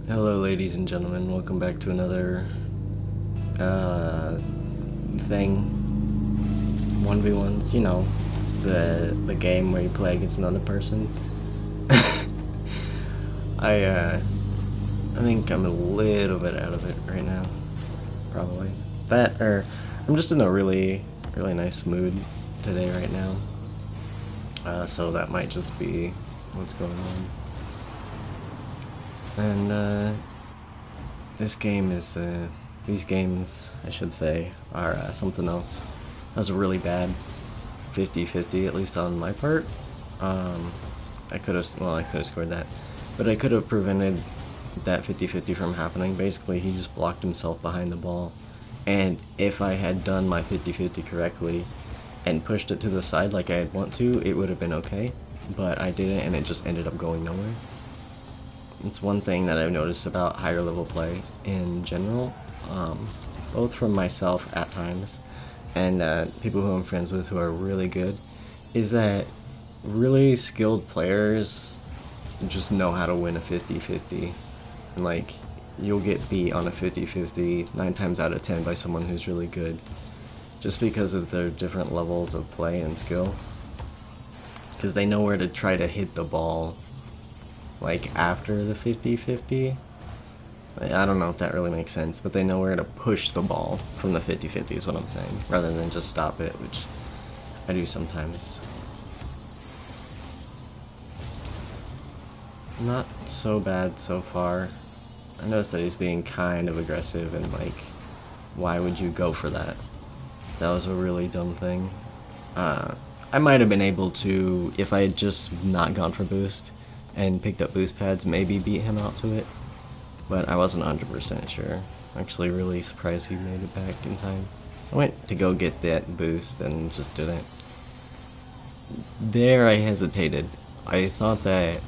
Hello, ladies and gentlemen. Welcome back to another thing. 1v1s. You know, the game where you play against another person. I think I'm a little bit out of it right now. Probably that, or I'm just in a really nice mood today right now. So that might just be what's going on. And these games, I should say, are something else. That was a really bad 50-50, at least on my part. I could have scored that, but I could have prevented that 50-50 from happening. Basically, he just blocked himself behind the ball, and if I had done my 50-50 correctly and pushed it to the side like I'd want to, it would have been okay, but I didn't, and it just ended up going nowhere. It's one thing that I've noticed about higher level play in general, both from myself at times and people who I'm friends with who are really good, is that really skilled players just know how to win a 50-50. And like, you'll get beat on a 50-50 9 times out of 10 by someone who's really good, just because of their different levels of play and skill. Because they know where to try to hit the ball, like after the 50-50. I don't know if that really makes sense, but they know where to push the ball from the 50-50 is what I'm saying, rather than just stop it, which I do sometimes. Not so bad so far. I noticed that he's being kind of aggressive, and like, why would you go for that? That was a really dumb thing. I might have been able to, if I had just not gone for boost and picked up boost pads, maybe beat him out to it, but I wasn't 100% sure. Actually really surprised he made it back in time. I went to go get that boost and just didn't. There I hesitated. I thought that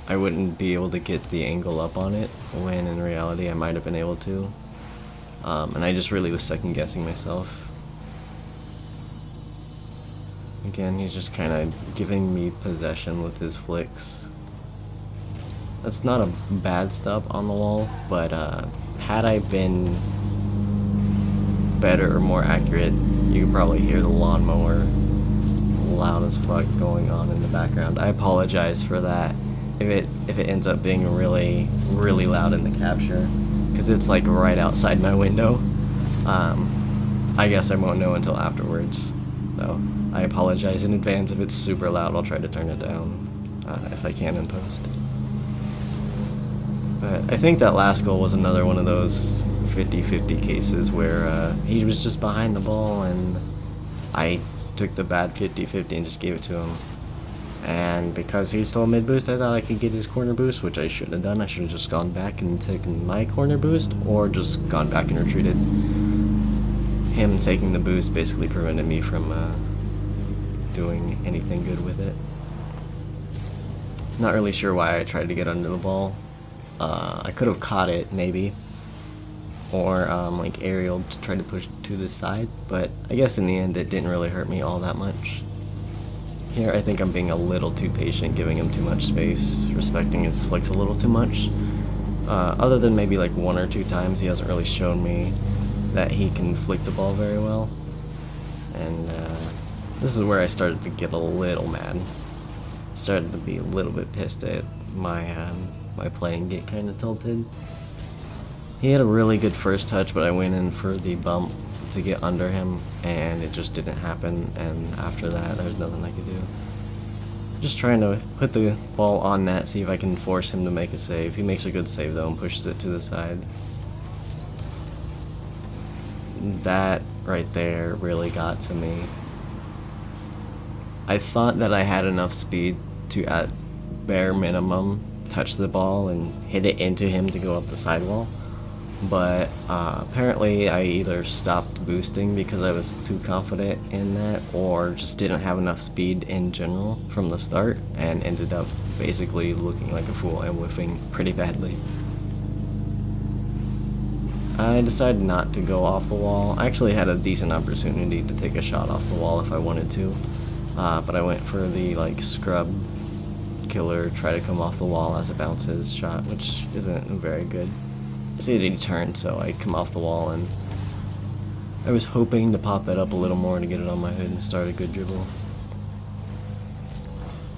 I wouldn't be able to get the angle up on it, when in reality I might have been able to. And I just really was second guessing myself. Again, he's just kind of giving me possession with his flicks. That's not a bad stop on the wall, but had I been better or more accurate, you could probably hear the lawnmower loud as fuck going on in the background. I apologize for that if it ends up being really loud in the capture, because it's like right outside my window. I guess I won't know until afterwards, though. I apologize in advance if it's super loud. I'll try to turn it down if I can in post. But I think that last goal was another one of those 50-50 cases where he was just behind the ball and I took the bad 50-50 and just gave it to him. And because he stole mid boost, I thought I could get his corner boost, which I should have done. I should have just gone back and taken my corner boost, or just gone back and retreated. Him taking the boost basically prevented me from doing anything good with it. Not really sure why I tried to get under the ball. I could have caught it, maybe, or like aerial to try to push to the side, but I guess in the end it didn't really hurt me all that much. Here I think I'm being a little too patient, giving him too much space, respecting his flicks a little too much. Other than maybe like 1 or 2 times, he hasn't really shown me that he can flick the ball very well. And this is where I started to get a little mad. Started to be a little bit pissed at my my play and get kind of tilted. He had a really good first touch, but I went in for the bump to get under him, and it just didn't happen, and after that, there's nothing I could do. Just trying to put the ball on net, see if I can force him to make a save. He makes a good save, though, and pushes it to the side. That right there really got to me. I thought that I had enough speed to, at bare minimum, touch the ball and hit it into him to go up the sidewall, but apparently I either stopped boosting because I was too confident in that, or just didn't have enough speed in general from the start, and ended up basically looking like a fool and whiffing pretty badly. I decided not to go off the wall. I actually had a decent opportunity to take a shot off the wall if I wanted to, but I went for the like scrub killer try to come off the wall as it bounces shot, which isn't very good. It's a turn, so I come off the wall, and I was hoping to pop that up a little more to get it on my hood and start a good dribble.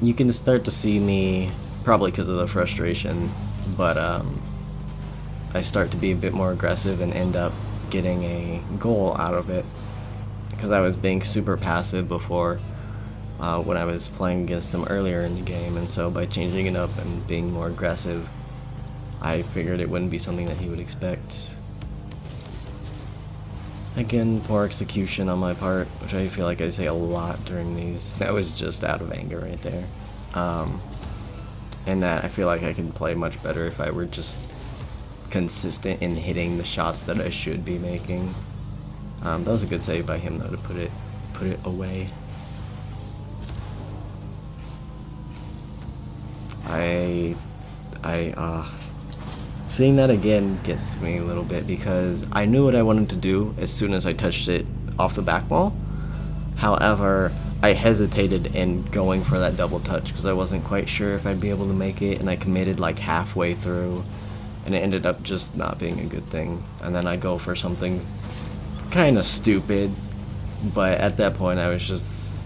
You can start to see me, probably because of the frustration, but I start to be a bit more aggressive and end up getting a goal out of it, because I was being super passive before when I was playing against him earlier in the game, and so by changing it up and being more aggressive, I figured it wouldn't be something that he would expect. Again, poor execution on my part, which I feel like I say a lot during these. That was just out of anger right there. And that I feel like I could play much better if I were just consistent in hitting the shots that I should be making. That was a good save by him though, to put it away. Seeing that again gets me a little bit, because I knew what I wanted to do as soon as I touched it off the back wall. However, I hesitated in going for that double touch because I wasn't quite sure if I'd be able to make it, and I committed like halfway through, and it ended up just not being a good thing. And then I go for something kind of stupid, but at that point I was just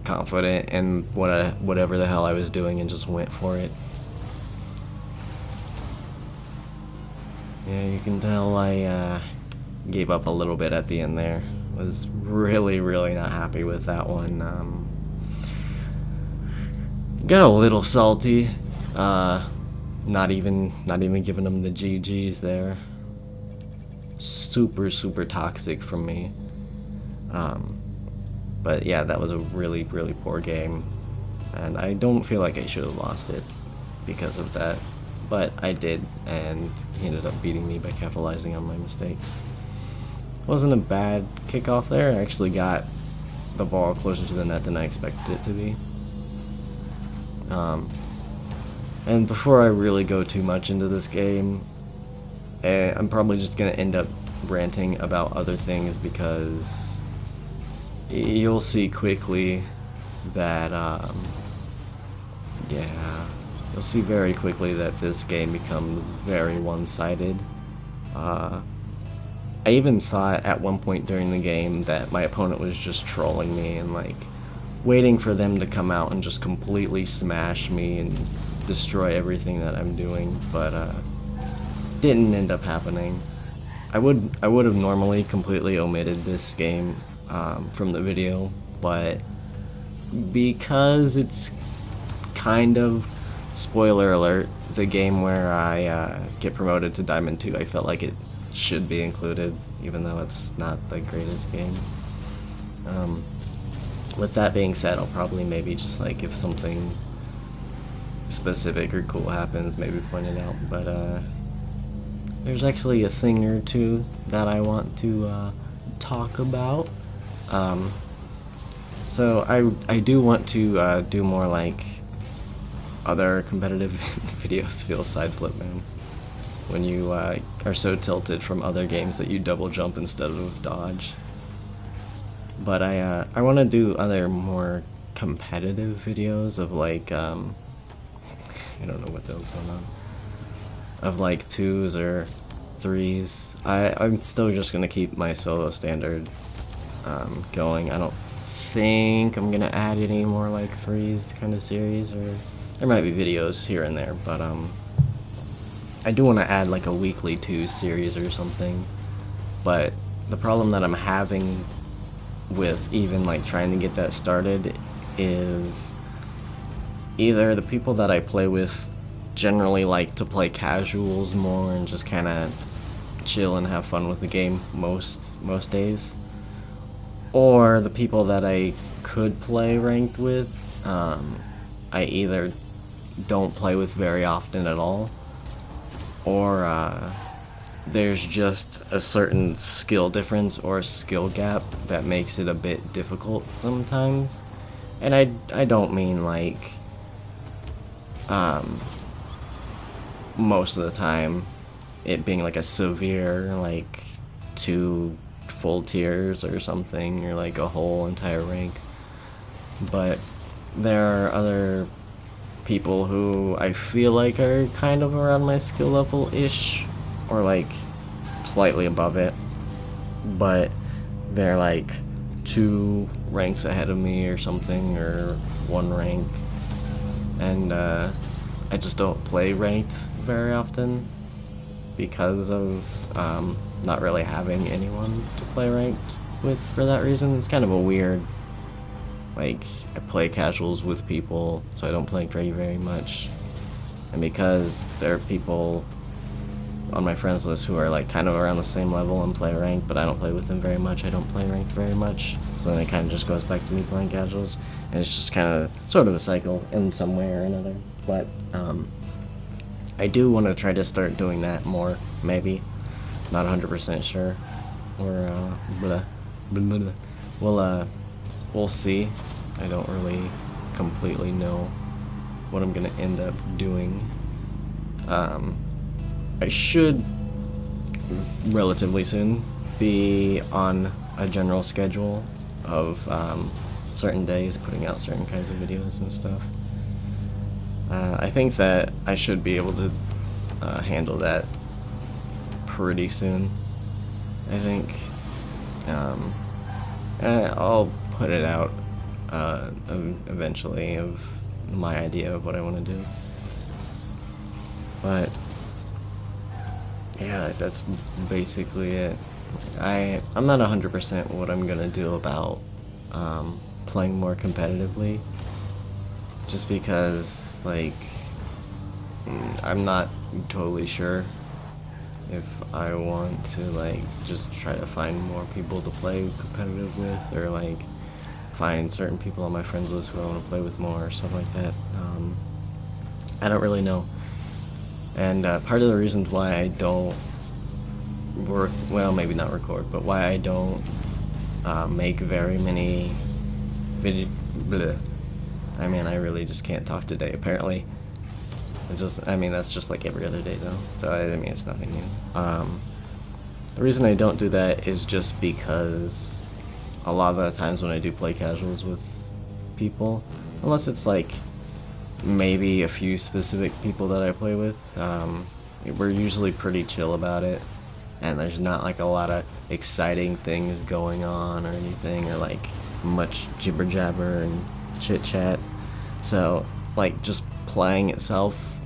confident in whatever the hell I was doing and just went for it. Yeah, you can tell I gave up a little bit at the end there. Was really not happy with that one. Got a little salty. Not even giving them the GGs there. Super toxic from me. But yeah, that was a really poor game, and I don't feel like I should have lost it because of that. But I did, and he ended up beating me by capitalizing on my mistakes. Wasn't a bad kickoff there. I actually got the ball closer to the net than I expected it to be. And before I really go too much into this game, I'm probably just going to end up ranting about other things, because you'll see quickly that, you'll see very quickly that this game becomes very one-sided. I even thought at one point during the game that my opponent was just trolling me and like waiting for them to come out and just completely smash me and destroy everything that I'm doing, but didn't end up happening. I would have normally completely omitted this game from the video, but because it's kind of, spoiler alert, the game where I get promoted to Diamond 2, I felt like it should be included, even though it's not the greatest game. With that being said, I'll probably maybe just like, if something specific or cool happens, maybe point it out, but there's actually a thing or two that I want to talk about. So I do want to do more like other competitive videos. Feel side flip, man, when you are so tilted from other games that you double jump instead of dodge. But I want to do other more competitive videos of like I don't know what the hell's going on, of like 2s or 3s. I'm still just gonna keep my solo standard going. I don't think I'm gonna add any more like 3s kind of series, or there might be videos here and there, but I do want to add like a weekly 2 series or something. But the problem that I'm having with even like trying to get that started is either the people that I play with generally like to play casuals more and just kind of chill and have fun with the game most days, or the people that I could play ranked with, I either don't play with very often at all, or there's just a certain skill difference or skill gap that makes it a bit difficult sometimes. And I don't mean like most of the time it being like a severe like 2 full tiers or something, or like a whole entire rank, but there are other people who I feel like are kind of around my skill level-ish, or like slightly above it, but they're like 2 ranks ahead of me or something, or 1 rank, and I just don't play ranked very often because of not really having anyone to play ranked with for that reason. It's kind of a weird, like, I play casuals with people, so I don't play Dre very much, and because there are people on my friends list who are like kind of around the same level and play ranked, but I don't play with them very much, I don't play ranked very much, so then it kind of just goes back to me playing casuals, and it's just kind of sort of a cycle in some way or another. But I do want to try to start doing that more, maybe. Not 100% sure. Or, we'll see. I don't really completely know what I'm going to end up doing. I should relatively soon be on a general schedule of certain days, putting out certain kinds of videos and stuff. I think that I should be able to handle that pretty soon. I think I'll put it out eventually of my idea of what I want to do. But yeah, that's basically it. I'm not 100% what I'm gonna do about playing more competitively, just because, like, I'm not totally sure if I want to, like, just try to find more people to play competitive with, or like find certain people on my friends list who I want to play with more or stuff like that. I don't really know. And part of the reasons why I don't maybe not record, but why I don't make very many I mean, I really just can't talk today, apparently. That's just like every other day, though, so I mean, it's nothing new. The reason I don't do that is just because a lot of the times when I do play casuals with people, unless it's like maybe a few specific people that I play with, we're usually pretty chill about it, and there's not like a lot of exciting things going on or anything, or like much jibber jabber and chit chat. So like just playing itself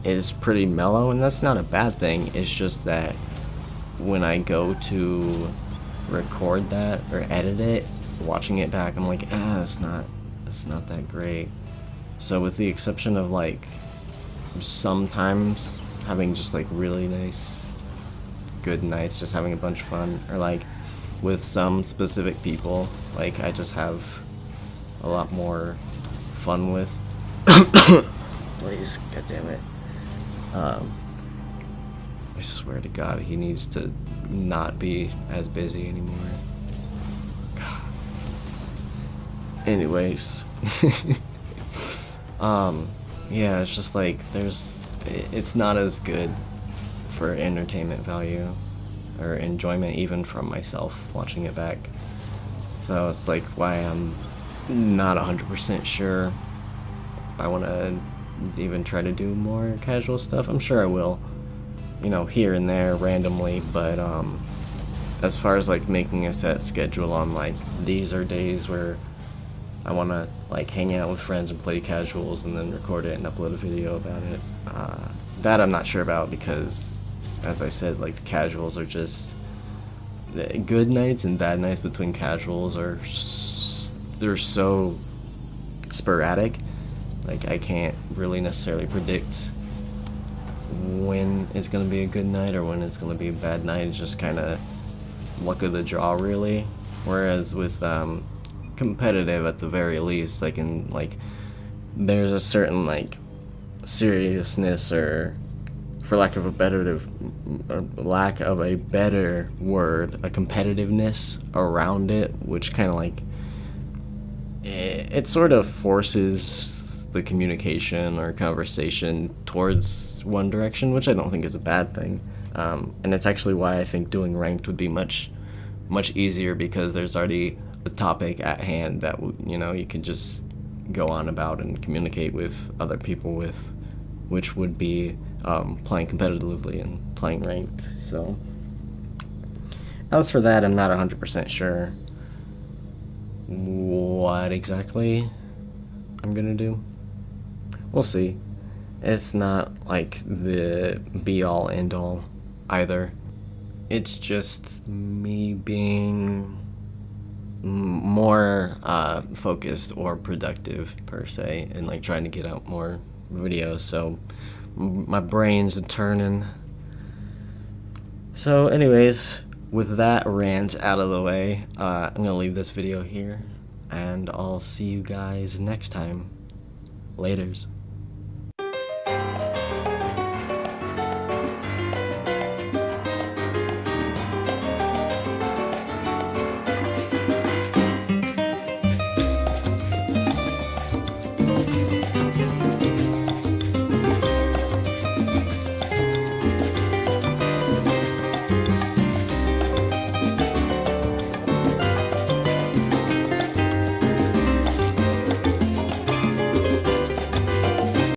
is pretty mellow, and that's not a bad thing. It's just that when I go to record that or edit it, watching it back, I'm like, it's not that great. So with the exception of like sometimes having just like really nice, good nights, just having a bunch of fun, or like with some specific people, like I just have a lot more fun with. Please, goddammit. I swear to God, he needs to not be as busy anymore. God. Anyways. Yeah, it's just like it's not as good for entertainment value or enjoyment, even from myself watching it back. So it's like why I'm not 100% sure I want to even try to do more casual stuff. I'm sure I will, here and there randomly, but as far as like making a set schedule on like these are days where I want to like hang out with friends and play casuals and then record it and upload a video about it, that I'm not sure about, because as I said, like the casuals are just the good nights and bad nights between casuals they're so sporadic. Like I can't really necessarily predict when it's going to be a good night or when it's going to be a bad night. It's just kind of luck of the draw, really. Whereas with competitive, at the very least, there's a certain like seriousness, or for lack of a better word, a competitiveness around it, which kind of like it sort of forces the communication or conversation towards one direction, which I don't think is a bad thing. And it's actually why I think doing ranked would be much easier, because there's already a topic at hand that you can just go on about and communicate with other people with, which would be playing competitively and playing ranked. So as for that, I'm not 100% sure what exactly I'm gonna do. We'll see. It's not like the be-all end-all either. It's just me being more focused or productive per se, and like trying to get out more videos, so my brain's turning. So anyways, with that rant out of the way, I'm gonna leave this video here, and I'll see you guys next time. Laters.